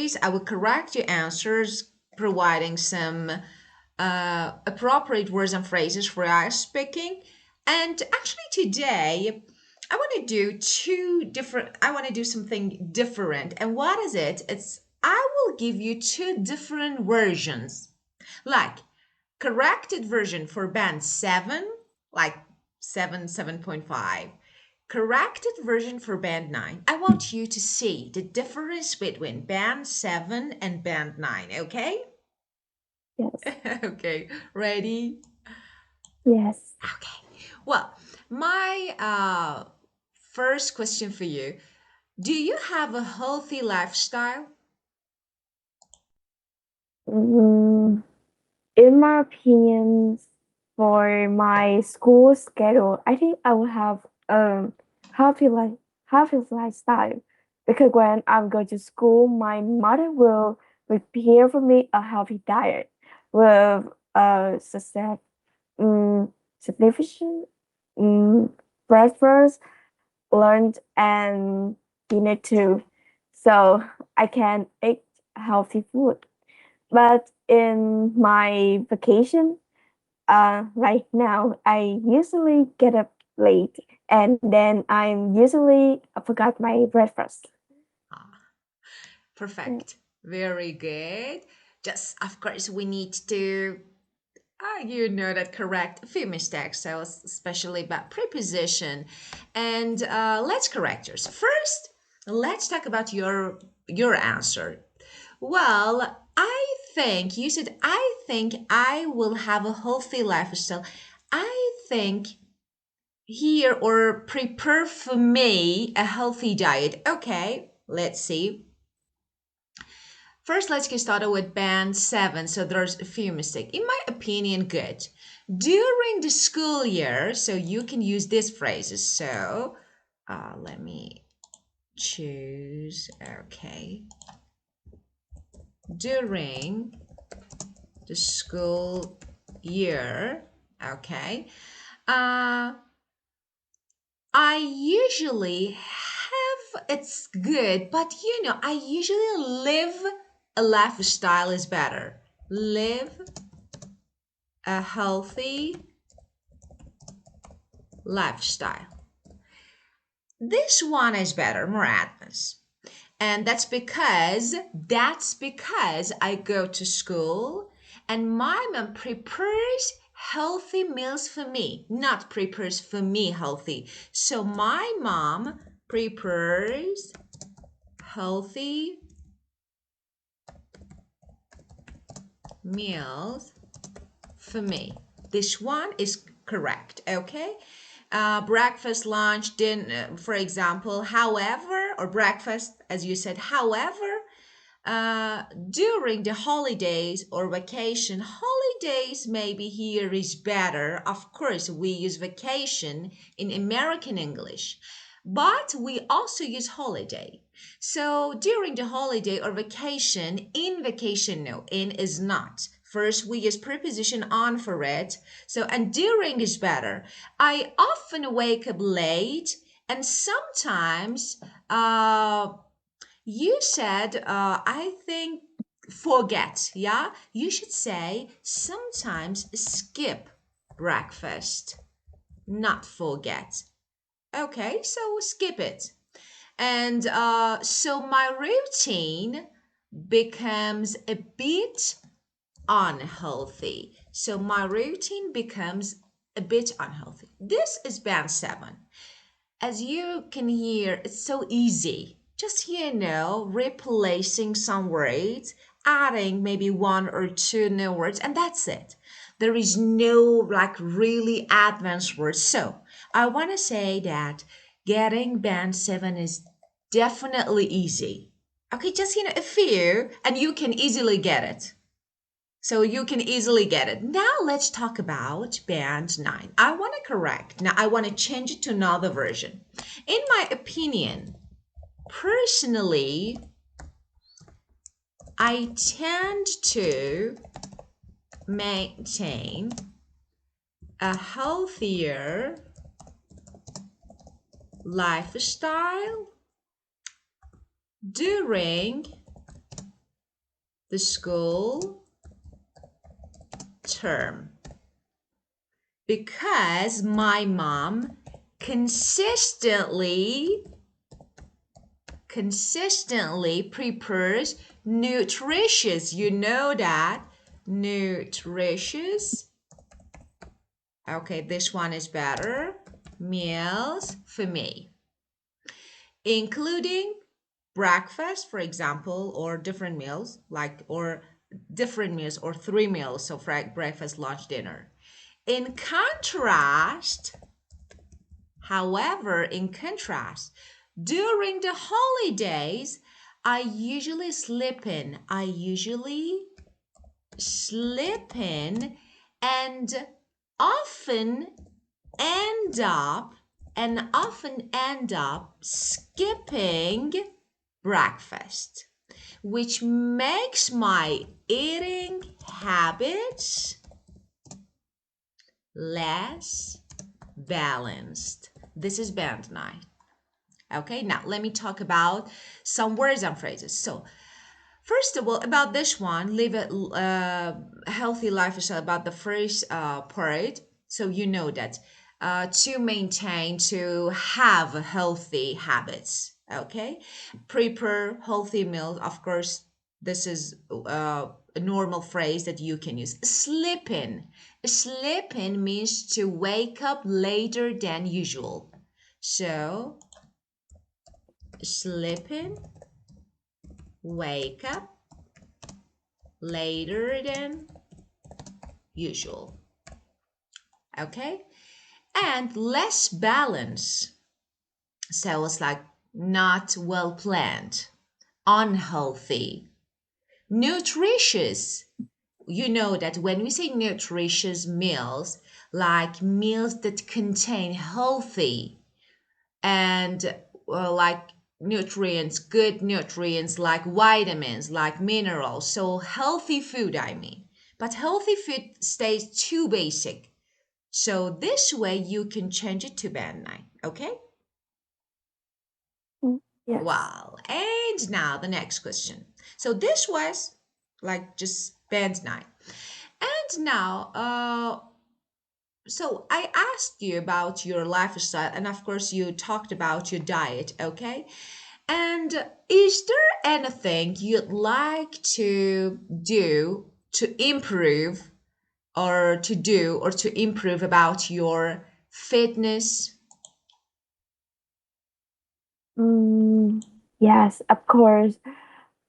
worries. I will correct your answers, providing some appropriate words and phrases for our speaking. And actually, today, I want to do I want to do something different. And what is it? I will give you two different versions. Like, corrected version for band 7, like 7, 7.5. Corrected version for band 9. I want you to see the difference between band 7 and band 9, okay? Yes. Okay, ready? Yes. Okay. Well, my first question for you, do you have a healthy lifestyle? Mm, in my opinion, for my school schedule, I think I will have healthy life healthy lifestyle because when I'm going to school, my mother will prepare for me a healthy diet with success sufficient um, breakfast, lunch, and dinner too, so I can eat healthy food. But in my vacation, right now, I usually get up late and then I'm usually forgot my breakfast. Ah, Yeah. perfect. Very good. Just, of course, we need to, you know that correct a few mistakes, so especially about preposition. And let's correct yours. First, let's talk about your answer. Well, I think you said, I think I will have a healthy lifestyle. I think here or prepare for me a healthy diet. Okay, let's see. First, let's get started with band 7. So there's a few mistakes. In my opinion, good. During the school year, so you can use these phrases. So let me choose. Okay. During the school year. Okay. Uh, I usually it's good, but I usually live a lifestyle is better. Live a healthy lifestyle. This one is better, more advanced. And that's because I go to school and my mom prepares healthy meals for me, not prepares for me healthy. So my mom prepares healthy meals for me. This one is correct, okay? Breakfast, lunch, dinner, for example. However, or breakfast, as you said, however, during the holidays or vacation, holidays maybe here is better. Of course, we use vacation in American English, but we also use holiday. So during the holiday or vacation, in vacation, no, in is not. First, we use preposition on for it. So, and during is better. I often wake up late and sometimes you said, I think, forget. Yeah? You should say sometimes skip breakfast, not forget. Okay, so skip it. And so my routine becomes a bit unhealthy. So my routine becomes a bit unhealthy. This is band 7. As you can hear, it's so easy. Just replacing some words, adding maybe one or two new words, and that's it. There is no like really advanced words. So I want to say that getting band 7 is definitely easy. Okay, just a few, and you can easily get it. So you can easily get it. Now let's talk about band 9. I want to correct. Now I want to change it to another version. In my opinion, personally, I tend to maintain a healthier lifestyle during the school term because my mom consistently prepares nutritious, you know that, nutritious, okay, this one is better, meals for me, including breakfast, for example, or different meals, or 3 meals, so breakfast, lunch, dinner. In contrast, however, in contrast, during the holidays, I usually slip in. And often end up skipping breakfast, which makes my eating habits less balanced. This is band 9. Okay, now let me talk about some words and phrases. So, first of all, about this one, live a healthy lifestyle, about the first part. So, you know that to have healthy habits. Okay, prepare healthy meals. Of course, this is a normal phrase that you can use. Sleep in. Sleep in means to wake up later than usual. So, sleep in, wake up later than usual. Okay? And less balance. So it's like not well planned, unhealthy, nutritious. You know that when we say nutritious meals, like meals that contain healthy and like nutrients, good nutrients like vitamins, like minerals. So healthy food, I mean. But healthy food stays too basic. So this way you can change it to band 9, okay? Mm, yes. Wow. And now the next question. So this was like just band 9. And now, so I asked you about your lifestyle, and of course, you talked about your diet, okay? And is there anything you'd like to do to improve or to improve about your fitness? Mm, yes, of course.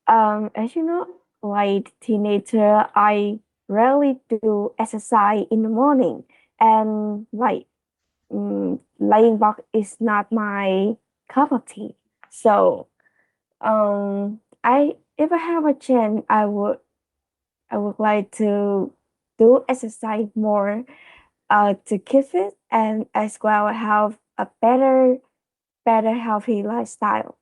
As you know, like teenager, I rarely do exercise in the morning, and laying back is not my cup of tea. So, I if I have a chance, I would like to do exercise more, to keep fit and as well have a better healthy lifestyle.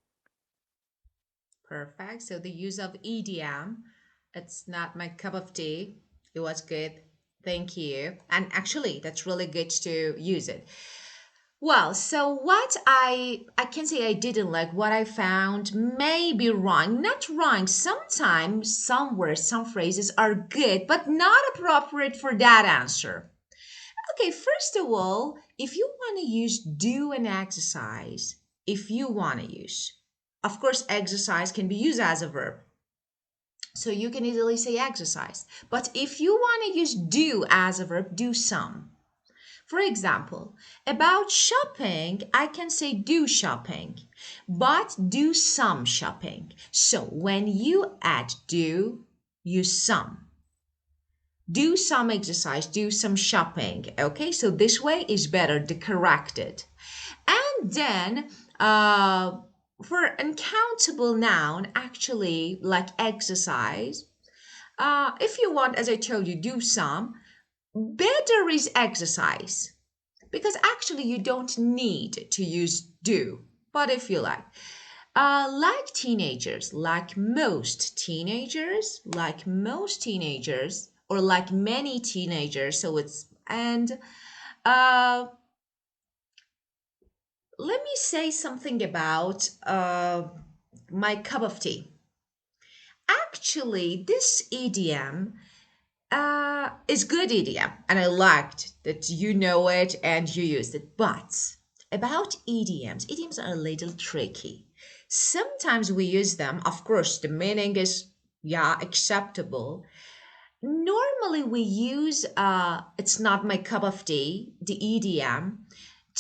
Perfect. So the use of EDM, it's not my cup of tea. It was good. Thank you. And actually, that's really good to use it. Well, so what I can say I didn't like, what I found may be wrong. Not wrong. Sometimes some words, some phrases are good, but not appropriate for that answer. Okay, first of all, if you want to use do and exercise, if you want to use, of course, exercise can be used as a verb. So you can easily say exercise. But if you want to use do as a verb, do some. For example, about shopping, I can say do shopping, but do some shopping. So when you add do, use some. Do some exercise, do some shopping. Okay, so this way is better to correct it. And then for uncountable noun, actually like exercise, if you want, as I told you, do some, better is exercise because actually you don't need to use do, but if you like teenagers, like most teenagers, or like many teenagers, so it's, and uh, let me say something about my cup of tea. Actually, this idiom is good idiom, and I liked that you know it and you used it. But about idioms are a little tricky. Sometimes we use them, of course, the meaning is, yeah, acceptable. Normally, we use it's not my cup of tea, the idiom,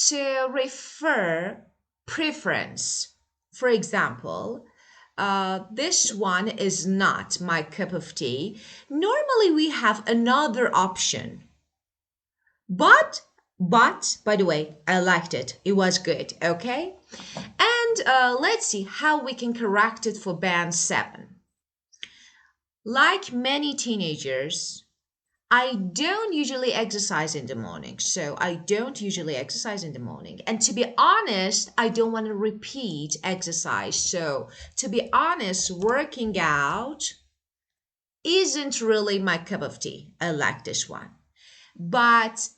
to refer preference. For example, this one is not my cup of tea. Normally, we have another option. But, by the way, I liked it. It was good, okay? And let's see how we can correct it for band 7. Like many teenagers, I don't usually exercise in the morning. So I don't usually exercise in the morning. And to be honest, I don't want to repeat exercise. So to be honest, working out isn't really my cup of tea. I like this one. But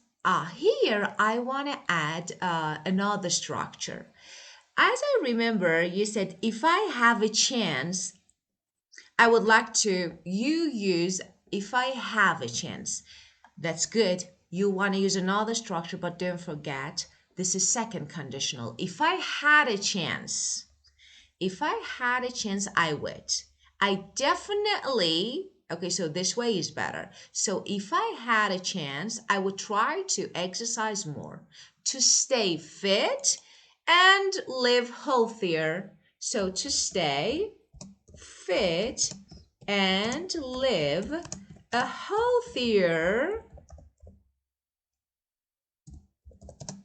here I want to add another structure. As I remember, you said if I have a chance, I would like to you use if I have a chance. That's good. You want to use another structure, but don't forget this is second conditional. If I had a chance, if I had a chance, I would. I definitely, okay, so this way is better. So if I had a chance, I would try to exercise more to stay fit and live healthier. So to stay fit and live a healthier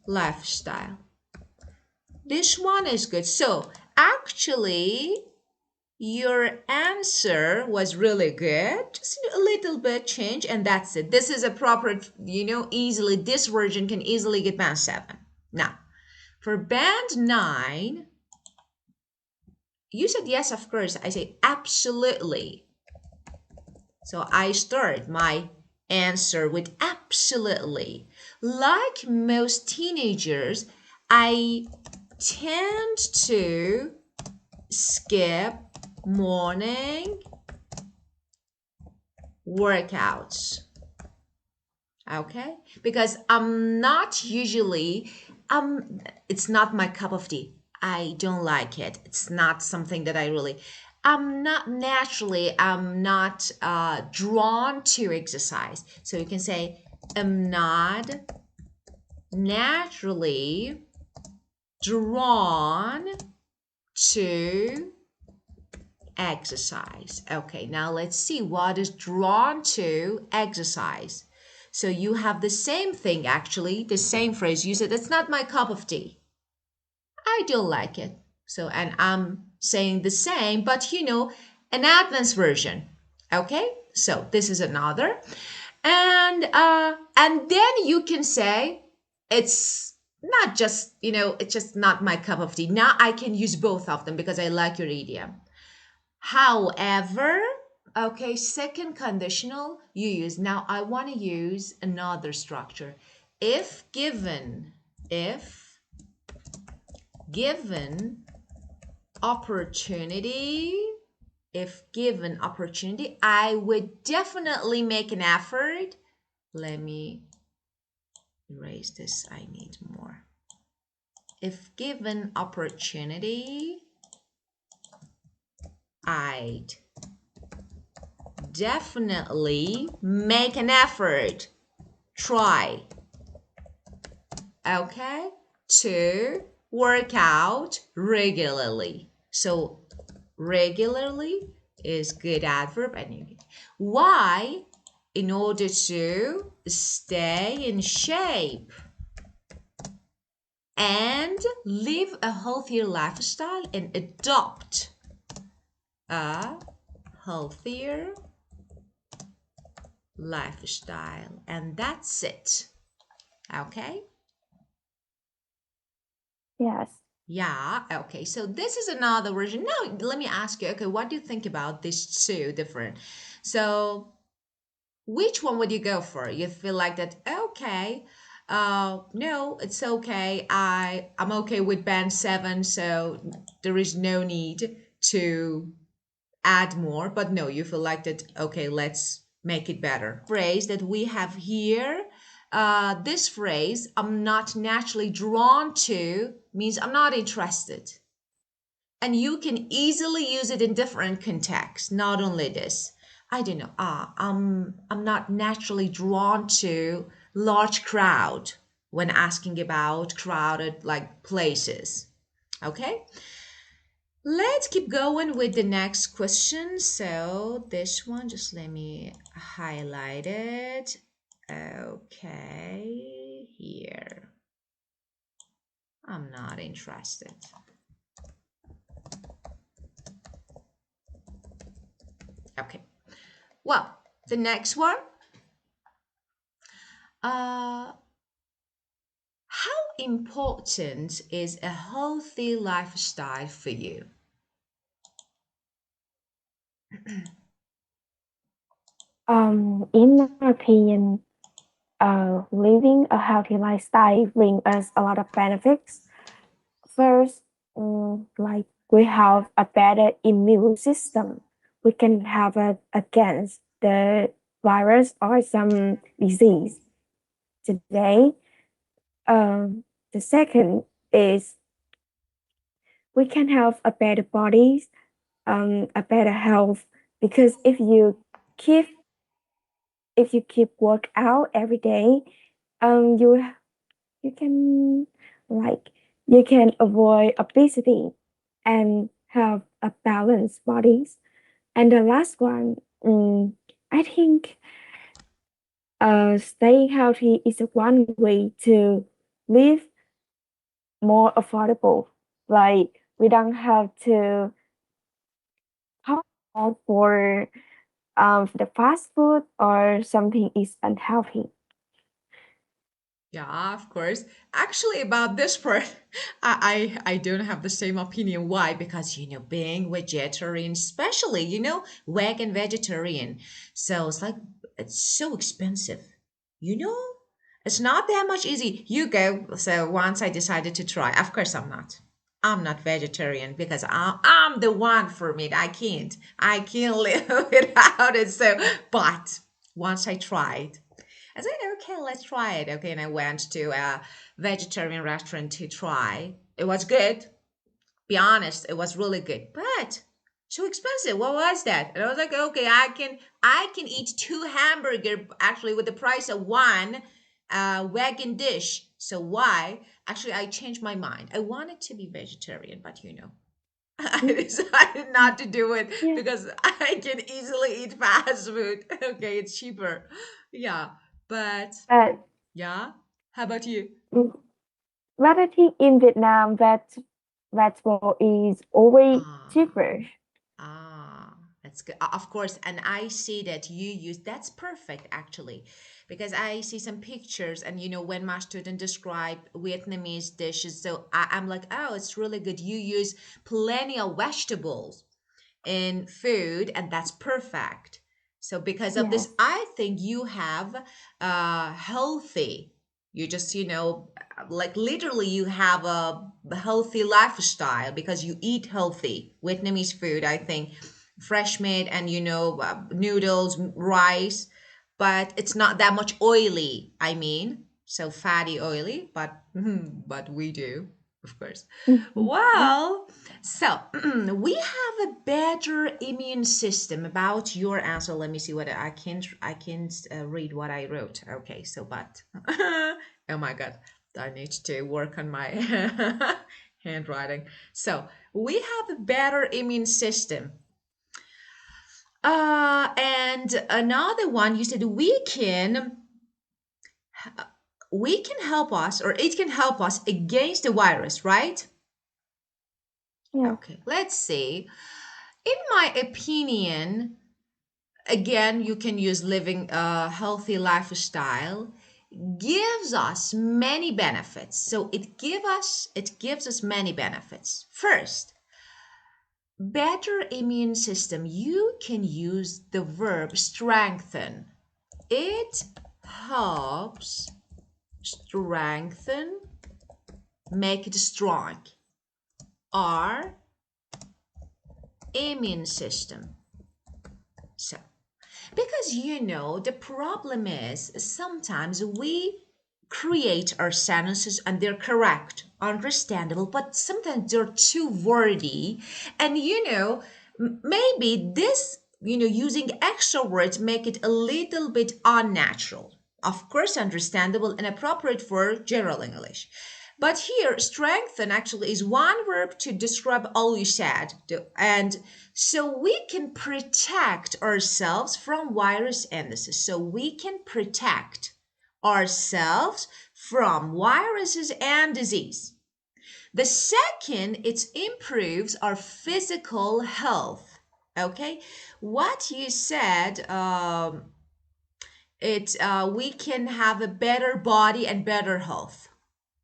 lifestyle. This one is good. So actually, your answer was really good. Just a little bit change, and that's it. This is a proper, easily, this version can easily get band 7. Now, for band 9, you said yes, of course. I say absolutely. So I start my answer with absolutely. Like most teenagers, I tend to skip morning workouts. Okay? Because I'm not usually it's not my cup of tea. I don't like it. It's not something that I really I'm not drawn to exercise. So you can say I'm not naturally drawn to exercise. Okay, now let's see what is drawn to exercise. So you have the same thing actually, the same phrase. You said it's not my cup of tea. I don't like it. So and I'm saying the same, but an advanced version. Okay? So this is another. And then you can say it's not just, it's just not my cup of tea. Now I can use both of them because I like your idiom. However, okay, second conditional you use. Now I want to use another structure. If given opportunity, I would definitely make an effort. Let me erase this. I need more. If given opportunity, I'd definitely make an effort, try, okay, to work out regularly. So regularly is good adverb. And why? In order to stay in shape and live a healthier lifestyle and adopt a healthier lifestyle. And that's it. Okay? Yes. Yeah, okay. So this is another version. Now, let me ask you, okay, what do you think about these two different? So, which one would you go for? You feel like that, okay, no, it's okay. I'm okay with band 7, so there is no need to add more, but no, you feel like that, okay, let's make it better. Phrase that we have here, this phrase, I'm not naturally drawn to, means I'm not interested. And you can easily use it in different contexts, not only this. I don't know, I'm not naturally drawn to large crowd when asking about crowded like places. Okay, let's keep going with the next question. So this one, just let me highlight it. Okay, here. I'm not interested. Okay. Well, the next one. Uh, how important is a healthy lifestyle for you? In my opinion, living a healthy lifestyle brings us a lot of benefits. First, like we have a better immune system. We can have it against the virus or some disease. Today, um, the second is we can have a better body, a better health because keep if you keep work out every day, you can like you can avoid obesity and have a balanced bodies. And the last one, I think staying healthy is one way to live more affordable. Like we don't have to pay for the fast food or something is unhealthy. Yeah, of course. Actually, about this part, I don't have the same opinion. Why? Because being vegetarian, especially vegan vegetarian, so it's like it's so expensive. You know, it's not that much easy. You go. So once I decided to try, of course I'm not. I'm not vegetarian because I'm the one for meat. I can't live without it. So, but once I tried. I said, okay, let's try it. Okay, and I went to a vegetarian restaurant to try. It was good. Be honest, it was really good, but so expensive. What was that? And I was like, okay, I can eat two hamburger actually with the price of one vegan dish. So why? Actually, I changed my mind. I wanted to be vegetarian, but I Mhm. decided not to do it Yeah, because I can easily eat fast food. Okay, it's cheaper. Yeah, but but yeah. How about you? mm, but I think in Vietnam that vegetable is always Ah, cheaper. ah, that's good. Of course, and I see that you use that's perfect actually, because I see some pictures and when my student describe Vietnamese dishes, so I'm like, oh, it's really good. You use plenty of vegetables in food, and that's perfect. So because of this, Yes. I think you have healthy. You just like literally you have a healthy lifestyle because you eat healthy Vietnamese food. I think fresh made and noodles, rice, but it's not that much oily. I mean, so fatty, oily, but but we do, of course. Mhm. Yeah. Well, so we have a better immune system. About your answer, let me see what I can read what I wrote. Okay, so but oh my god, I need to work on my handwriting. So we have a better immune system. And another one, you said we can help us, or it can help us against the virus, right? Yes. Okay, let's see. In my opinion, again, you can use living a healthy lifestyle gives us many benefits. So it gives us many benefits. First, better immune system. You can use the verb strengthen. It helps strengthen, make it strong. Our immune system. So, because the problem is sometimes we create our sentences and they're correct, understandable, but sometimes they're too wordy. And maybe this, using extra words make it a little bit unnatural. Of course, understandable and appropriate for general English. But here, strengthen actually is one verb to describe all you said. And so we can protect ourselves from virus illnesses. So we can protect ourselves from viruses and disease. The second, it improves our physical health. Okay, what you said, we can have a better body and better health.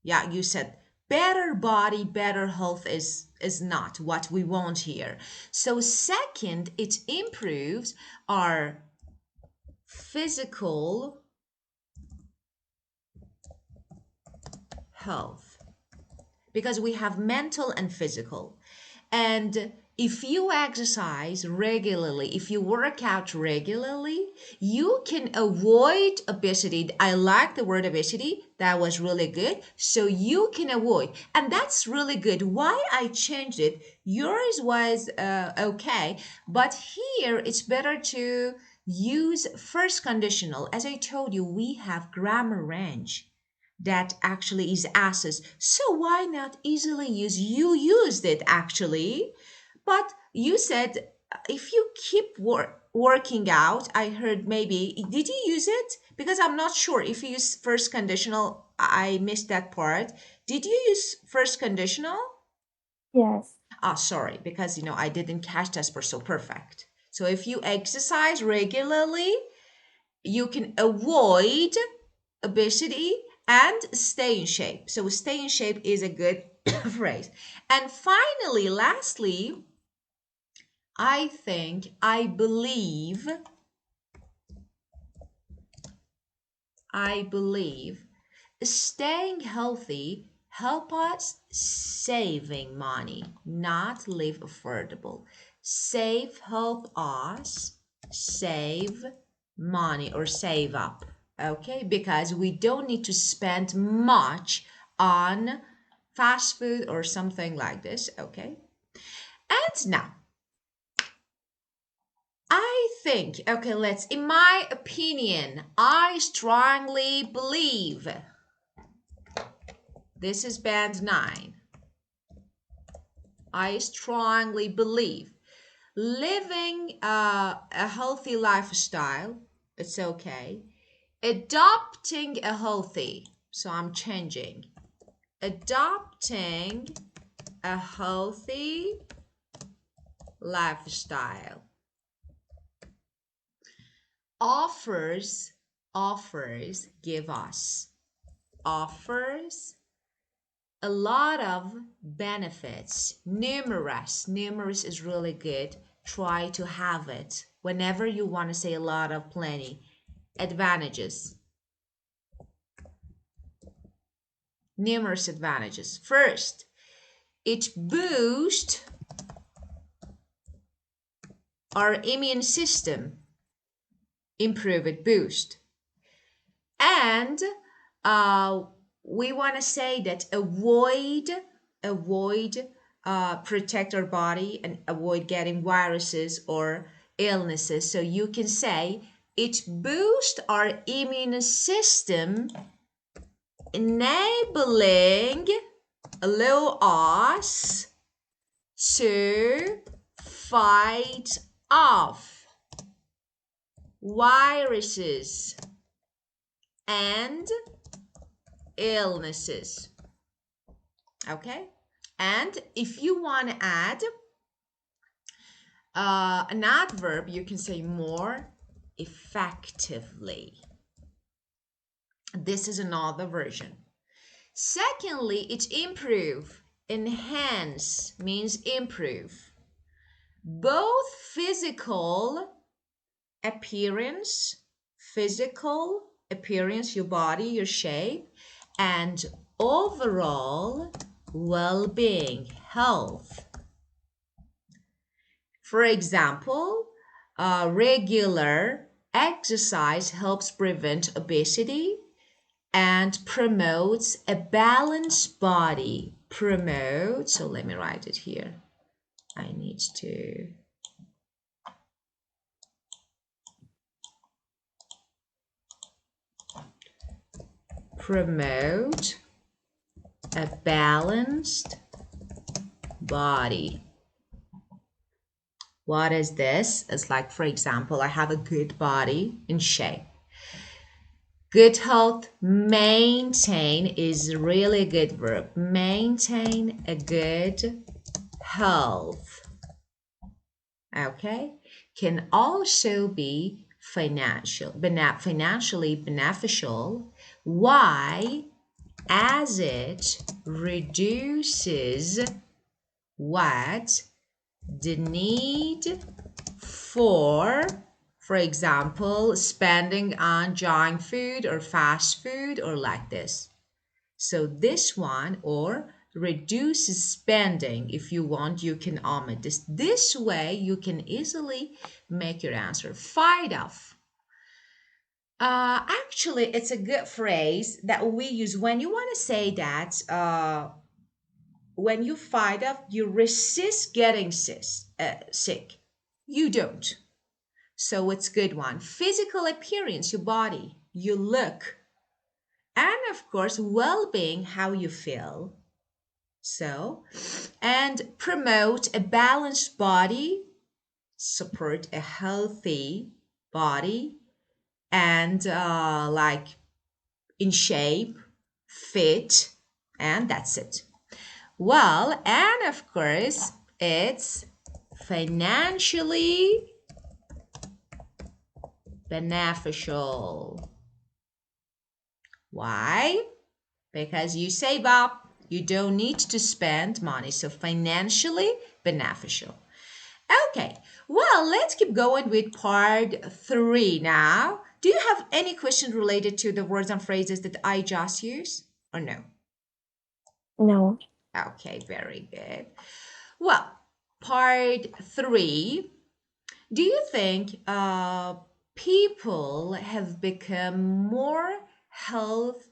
Yeah, you said better body, better health is not what we want here. So second, it improves our physical health because we have mental and physical. And if you exercise regularly, if you work out regularly, you can avoid obesity. I like the word obesity. That was really good. So you can avoid. And that's really good. Why I changed it? Yours was okay. But here it's better to use first conditional. As I told you, we have grammar range that actually is asses. So why not easily use you used it actually? But you said if you keep working out, I heard maybe did you use it? Because I'm not sure if you use first conditional. I missed that part. Did you use first conditional? Yes. Ah, sorry, because I didn't catch that for so perfect. So if you exercise regularly, you can avoid obesity and stay in shape. So stay in shape is a good phrase. And finally, lastly, I think, I believe staying healthy help us saving money, not live affordable. Save help us save money or save up. Okay, because we don't need to spend much on fast food or something like this. Okay, and now I think, okay, in my opinion, I strongly believe this is band 9. I strongly believe living a healthy lifestyle, it's okay. Adopting a healthy, so I'm changing. Adopting a healthy lifestyle offers give us offers a lot of benefits, numerous is really good. Try to have it whenever you want to say a lot of plenty advantages, numerous advantages. First, it boosts our immune system, improve it, boost. And uh, we want to say that avoid protect our body and avoid getting viruses or illnesses. So you can say it boosts our immune system, enabling allow us to fight off viruses and illnesses. Okay, and if you want to add an adverb, you can say more effectively. This is another version. Secondly, it's improve. Enhance means improve. Both physical appearance, your body, your shape, and overall well-being, health. For example, Regular exercise helps prevent obesity and promotes a balanced body. Promote, so let me write it here. I need to promote a balanced body. What is this? It's like, for example, I have a good body in shape. Good health, maintain is really a good verb. Maintain a good health. Okay? Can also be financially beneficial. Why? As it reduces what? The need for example, spending on junk food or fast food or like this. So this one, or reduces spending. If you want, you can omit this. This way, you can easily make your answer. Fight off. Actually, it's a good phrase that we use when you want to say that when you fight off, you resist getting sick. You don't. So it's good one. Physical appearance, your body, you look, and of course, well-being, how you feel. So, and promote a balanced body, support a healthy body, and like in shape, fit, and that's it. Well, and of course, it's financially beneficial. Why? Because you save up, you don't need to spend money. So financially beneficial. Okay, well, let's keep going with part three now. Do you have any question related to the words and phrases that I just used or no? No. Okay, very good. Well, part three. Do you think people have become more health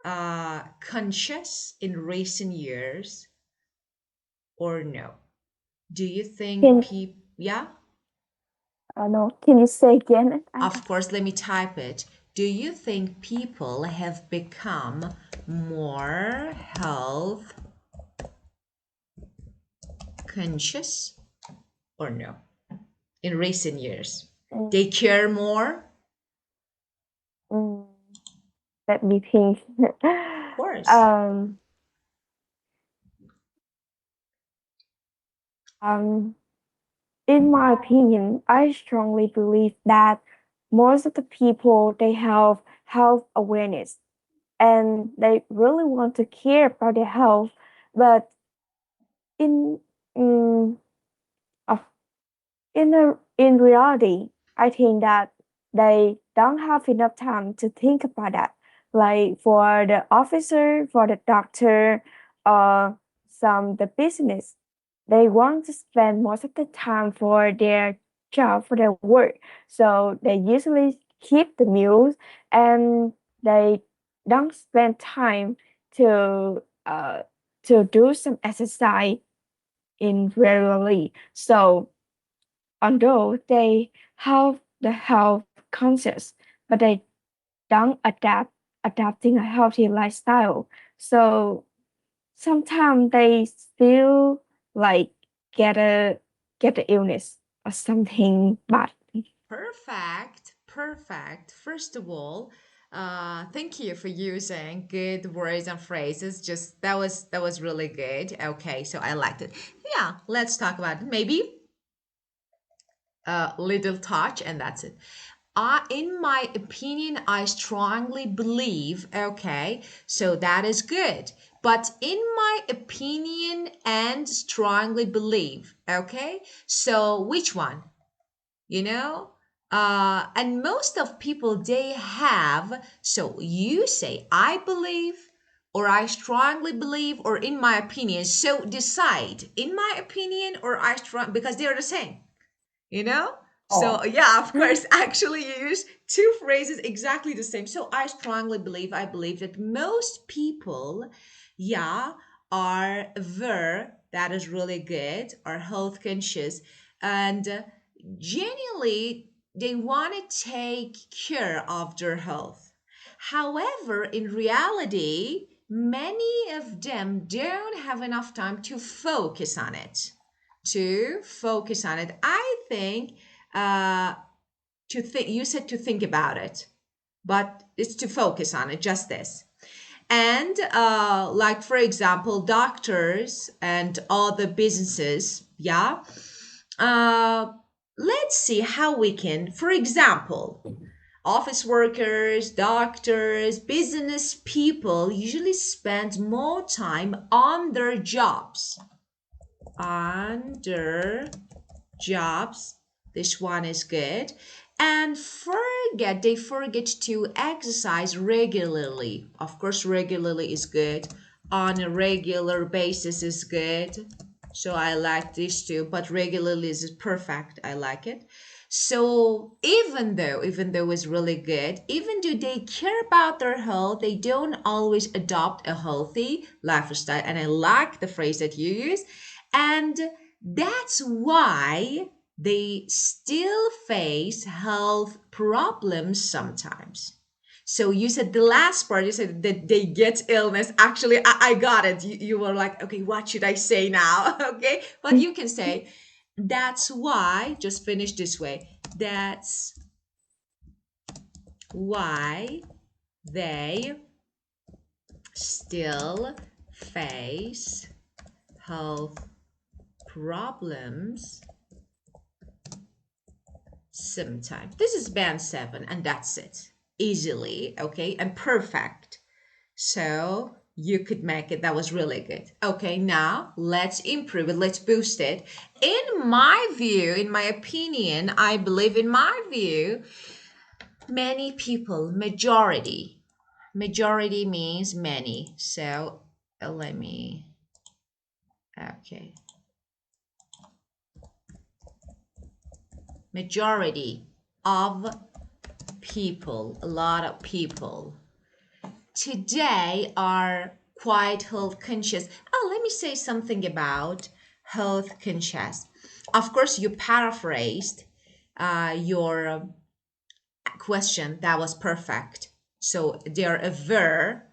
conscious in recent years or no? Do you think Can people, yeah? no. Can you say again? Of course, let me type it. Do you think people have become more health conscious or no in recent years? Mm, They care more? mm, let me think. Of course. um, um, in my opinion, I strongly believe that most of the people they have health awareness and they really want to care about their health, but in mm, of in reality, I think that they don't have enough time to think about that. Like for the officer, for the doctor, some the business, they want to spend most of the time for their job, for their work. So they usually keep the meals and they don't spend time to do some exercise in regularly. So although they have the health conscious, but they don't adapting a healthy lifestyle. So sometimes they still like get a get the illness or something bad. Perfect, perfect. First of all, thank you for using good words and phrases. Just that was really good. Okay, so I liked it. Yeah, let's talk about maybe a little touch, and that's it. In my opinion, I strongly believe. Okay, so that is good. But in my opinion, and strongly believe. Okay, so which one? you know and most of people they have, so you say I believe or I strongly believe or in my opinion, so decide in my opinion or I strong, because they're the same you know So yeah, of course, actually you use two phrases exactly the same. So I strongly believe, I believe that most people, yeah, are aware, that is really good, are health conscious, and genuinely they want to take care of their health. However, in reality, many of them don't have enough time to focus on it. To focus on it. I think uh, to think, you said to think about it, but it's to focus on it, just this. And like, for example, doctors and other businesses, yeah. Uh, let's see how we can, for example, office workers, doctors, business people usually spend more time on their jobs. On their jobs. This one is good. And they forget to exercise regularly. Of course, regularly is good. On a regular basis is good. So I like this too, but regularly is perfect. I like it. So even though it's really good, even though they care about their health, they don't always adopt a healthy lifestyle. And I like the phrase that you use. And that's why they still face health problems sometimes. So you said the last part, you said that they get illness. Actually, I got it. You were like, okay, what should I say now? Okay, but you can say, that's why, just finish this way. That's why they still face health problems sometimes. This is band seven, and that's it. Easily, okay, and perfect. So you could make it. That was really good. Okay, now let's improve it. Let's boost it. In my view, in my opinion, I believe in my view, many people, majority means many. So let me, okay, majority of people, a lot of people today are quite health conscious. Oh, let me say something about health conscious. Of course, you paraphrased your question. That was perfect. So they're aware,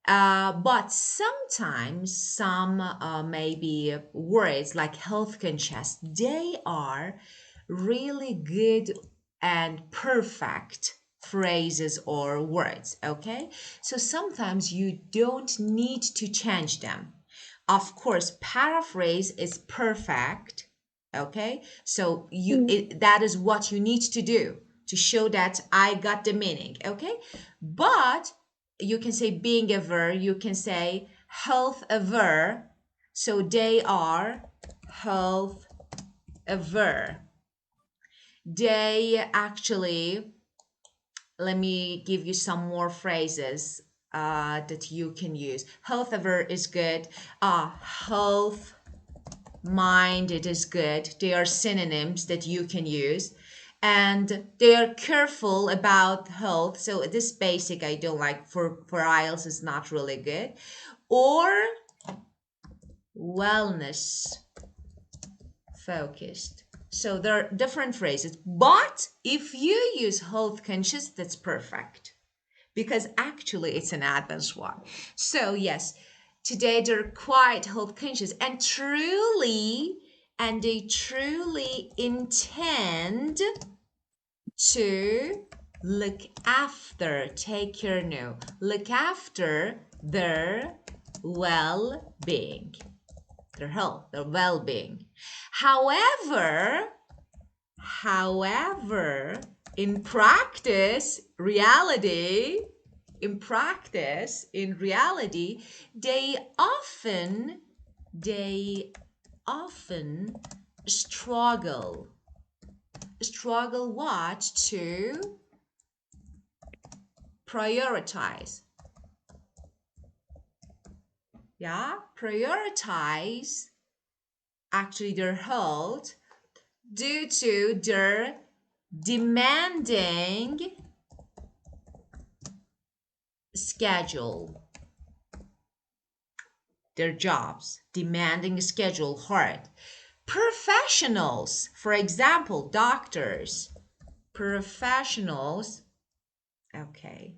but sometimes some maybe words like health conscious, they are really good and perfect phrases or words, okay? So sometimes you don't need to change them. Of course, paraphrase is perfect, okay? So that is what you need to do to show that I got the meaning, okay? But you can say being aware, you can say health aware. So they are health aware. They actually, let me give you some more phrases that you can use. Health aware is good. Health minded is good. They are synonyms that you can use. And they are careful about health. So this basic I don't like, for IELTS is not really good. Or wellness focused. So there are different phrases. But if you use health conscious, that's perfect because actually it's an advanced one. So yes, today they're quite health conscious and they truly intend to look after, take care, no, look after their well-being, their health, their well-being. However, however, in practice, in reality, they often struggle. Struggle what? To prioritize. Yeah, prioritize actually their health due to their demanding schedule. Their jobs, demanding schedule, hard. Professionals, for example, doctors. Professionals, okay,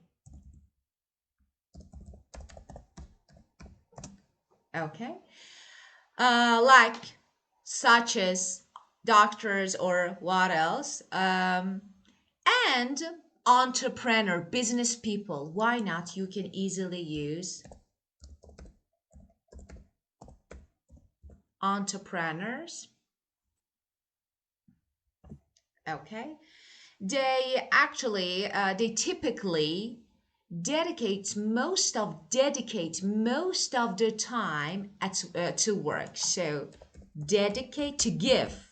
okay. Like such as doctors or what else? And entrepreneur, business people. Why not? You can easily use entrepreneurs. Okay. They typically dedicate most of their time to work. So dedicate, to give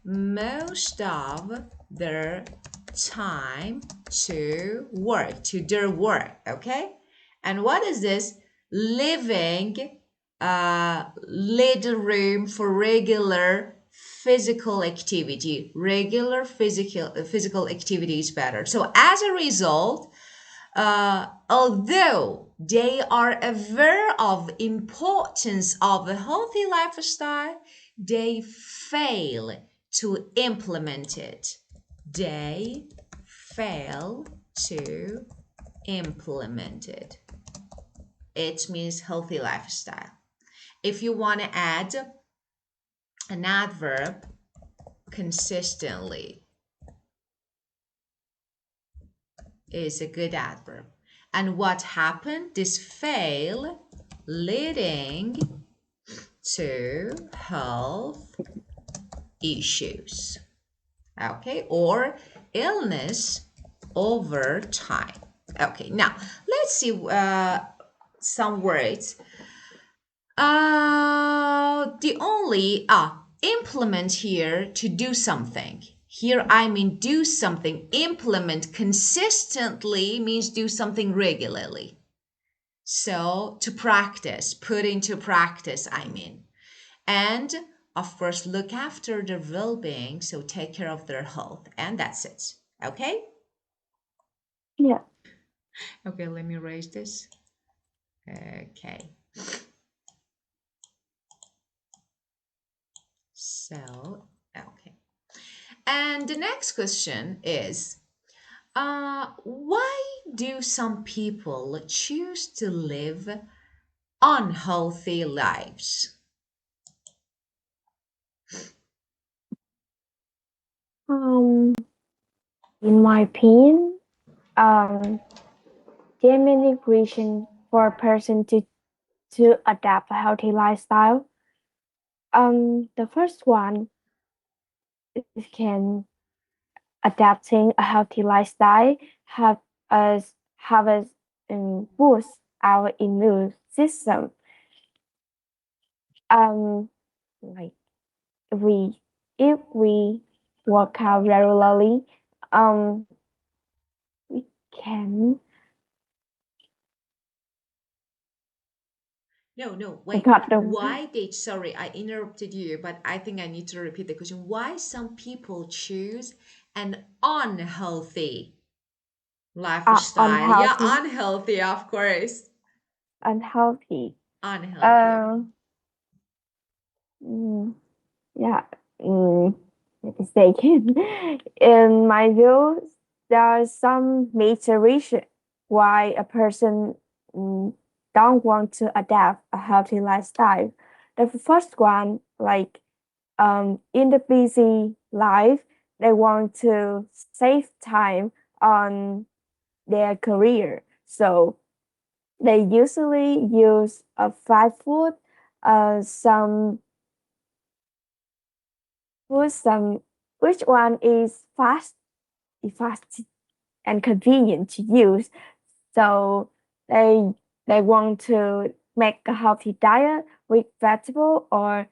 most of their time to work, to their work. Okay. And what is this? Living little room for regular physical activity is better. So as a result, although they are aware of importance of a healthy lifestyle, they fail to implement it. They fail to implement it. It means healthy lifestyle. If you want to add an adverb, consistently is a good adverb. And what happened? This fail leading to health issues. Okay, or illness over time. Okay, now let's see some words. The only implement here, to do something. Here I mean do something. Implement consistently means do something regularly. So to practice, put into practice, I mean. And of course, look after their well being, so take care of their health. And that's it. Okay? Yeah. Okay, let me erase this. Okay. So, okay. And the next question is why do some people choose to live unhealthy lives? Um, in my opinion, um, there are many reasons for a person to adapt a healthy lifestyle. The first one is can adapting a healthy lifestyle have us boost our immune system. Um, like we if we work out regularly, um, we can No, no, wait. cut them. Sorry, I interrupted you, but I think I need to repeat the question. Why some people choose an unhealthy lifestyle? Yeah, Unhealthy, unhealthy, of course. unhealthy. Unhealthy. Um, mm, yeah. Mm, let me say again. In my view, there are some major reasons why a person mm, don't want to adapt a healthy lifestyle. The first one, like in the busy life, they want to save time on their career. So they usually use a fast food, some food, some which one is fast and convenient to use. So they they want to make a healthy diet with vegetable or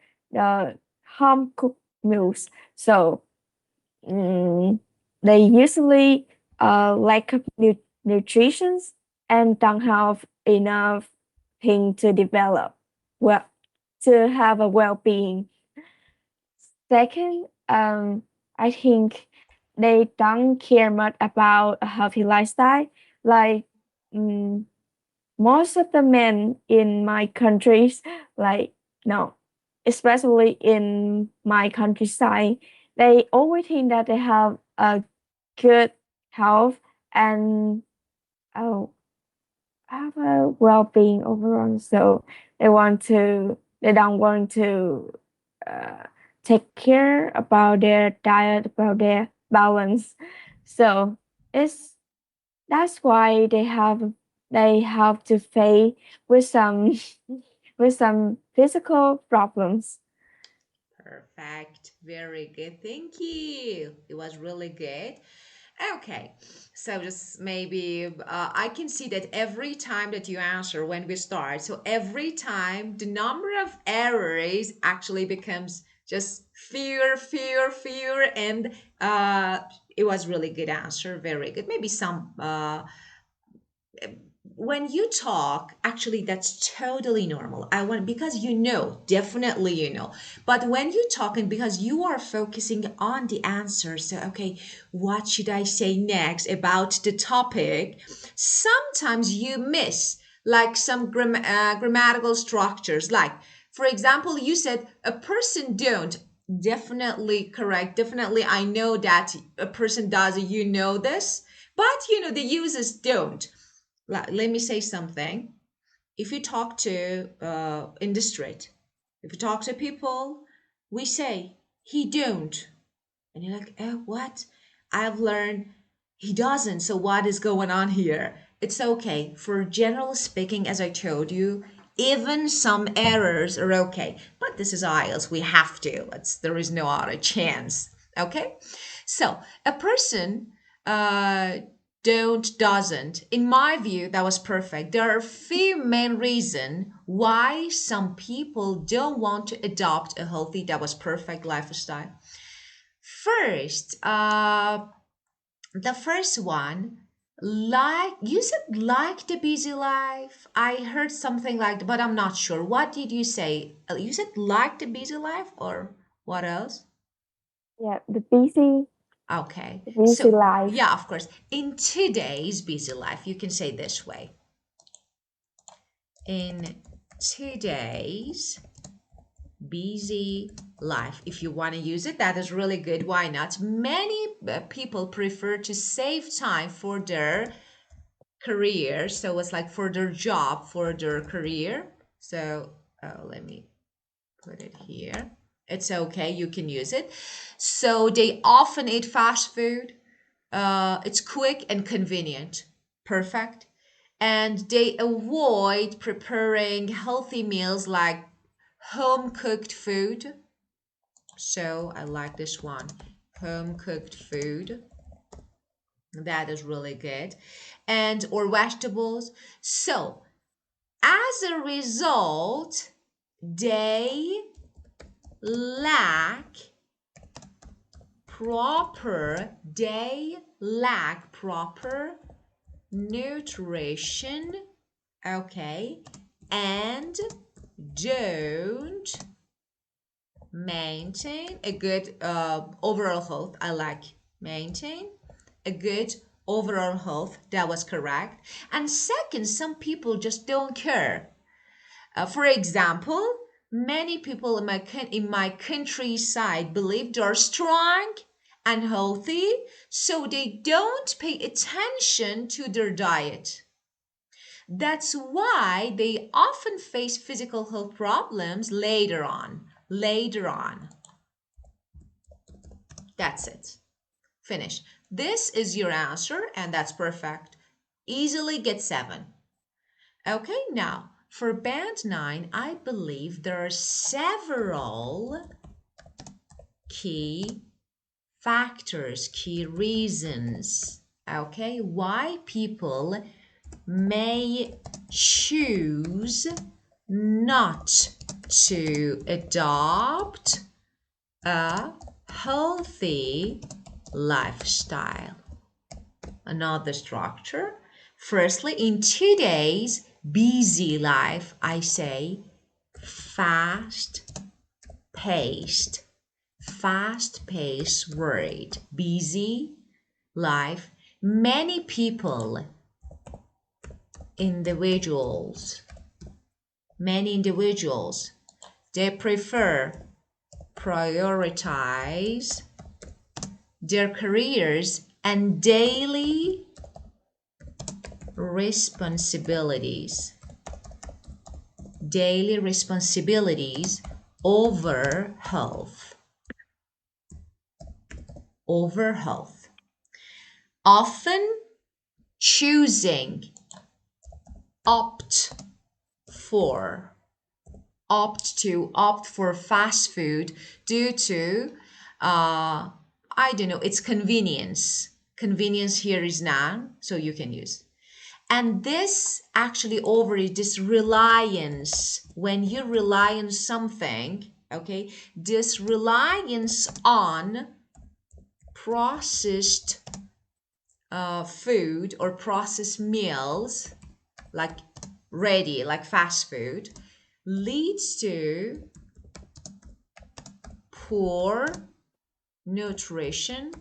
home cooked meals. So mm, they usually lack of nutrition and don't have enough thing to develop well to have a well-being. Second, I think they don't care much about a healthy lifestyle. Like mm, most of the men in my countries, like no, especially in my countryside, they always think that they have a good health and oh, have a well-being overall. So they don't want to uh, take care about their diet, about their balance. So it's that's why they have to face with some with some physical problems. Perfect. Very good. Thank you. It was really good. Okay, so just maybe I can see that every time that you answer when we start, so every time the number of errors actually becomes just fewer, fewer, fewer, and it was really good answer, very good. Maybe some when you talk, actually that's totally normal. I want because you know, definitely you know. But when you talk and because you are focusing on the answer, so okay, what should I say next about the topic? Sometimes you miss like some grammatical structures. Like, for example, you said a person don't. Definitely correct. Definitely, I know that a person does. You know this, but you know the users don't. Let me say something. If you talk to in the street, if you talk to people, we say he don't, and you're like, oh, what? I've learned he doesn't. So what is going on here? It's okay. For general speaking, as I told you, even some errors are okay. But this is IELTS. We have to. There is no other chance. Okay? So a person uh, don't doesn't. In my view, that was perfect. There are a few main reasons why some people don't want to adopt a healthy, that was perfect lifestyle. First, the first one, like you said, like the busy life. I heard something like, but I'm not sure. What did you say? You said like the busy life, or what else? Yeah, Okay, the busy so life. yeah, of course. In today's busy life, you can say this way. In today's busy life, if you want to use it, that is really good. Why not? Many people prefer to save time for their career, so it's like for their job, for their career. So let me put it here. It's okay, you can use it. So they often eat fast food. It's quick and convenient. Perfect. And they avoid preparing healthy meals like home cooked food. So I like this one. Home cooked food. That is really good. And or vegetables. So as a result, they lack they lack proper nutrition, okay, and don't maintain a good overall health. I like maintain a good overall health. That was correct. And second, some people just don't care. For example, many people in my countryside believe they're strong and healthy, so they don't pay attention to their diet. That's why they often face physical health problems later on. Later on. That's it. Finish. This is your answer, and that's perfect. Easily get 7. Okay, now for band 9, I believe there are several key factors, key reasons, okay, why people may choose not to adopt a healthy lifestyle. Another structure. Firstly, in today's busy life, I say fast paced. fast-paced world, busy life, many people, individuals, many individuals, they prefer prioritize their careers and responsibilities, daily responsibilities over health, over health. Often choosing opt for opt for fast food due to I don't know, it's convenience here is noun, so you can use. And this actually over this reliance, when you rely on something, okay, this reliance on processed food or processed meals, like ready, like fast food, leads to poor nutrition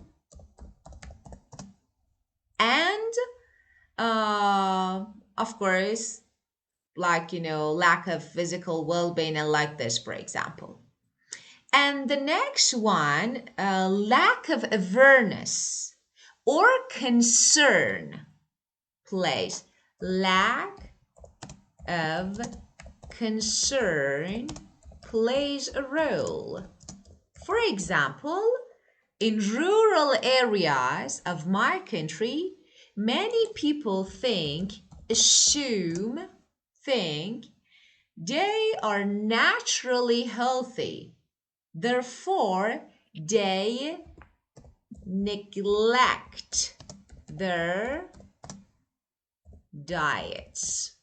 and, of course, like, lack of physical well-being and like this, for example. And the next one, lack of awareness or concern plays. Lack of concern plays a role. For example, in rural areas of my country, many people think they are naturally healthy. Therefore, they neglect their diets.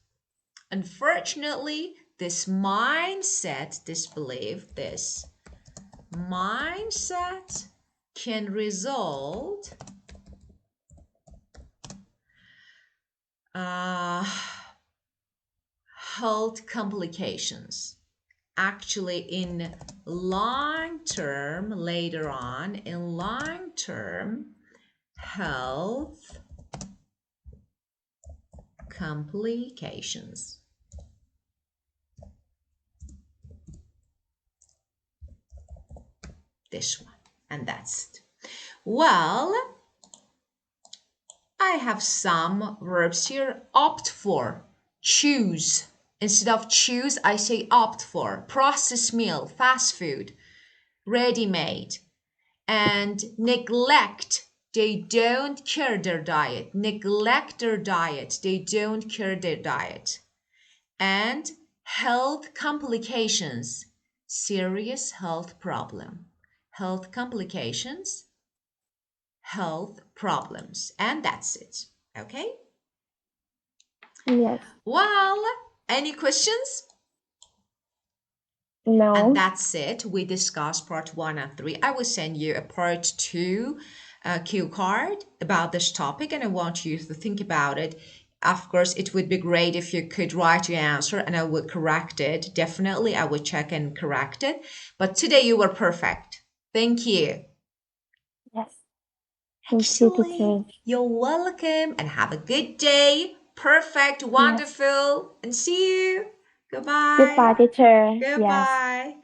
Unfortunately, this mindset, this belief, this mindset can result health complications. Actually, in long term, later on, in long term health complications. This one, and that's it. Well, I have some verbs here. Opt for, choose. Instead of choose, I say opt for. Processed meal, fast food, ready made. And neglect, they don't care their diet. Neglect their diet, they don't care their diet. And health complications, serious health problem. Health complications, health problems. And that's it. Okay? Yes. Well, any questions? And No. that's it. We discussed part one and three. I will send you a part two cue card about this topic, and I want you to think about it. Of course, it would be great if you could write your answer and I would correct it. Definitely, I would check and correct it. But today you were perfect. Thank you. Yes. Thank you, Actually, teacher. you're welcome and have a good day. Perfect, Yes. wonderful, and see you. Goodbye. Goodbye, teacher. Yes. Goodbye.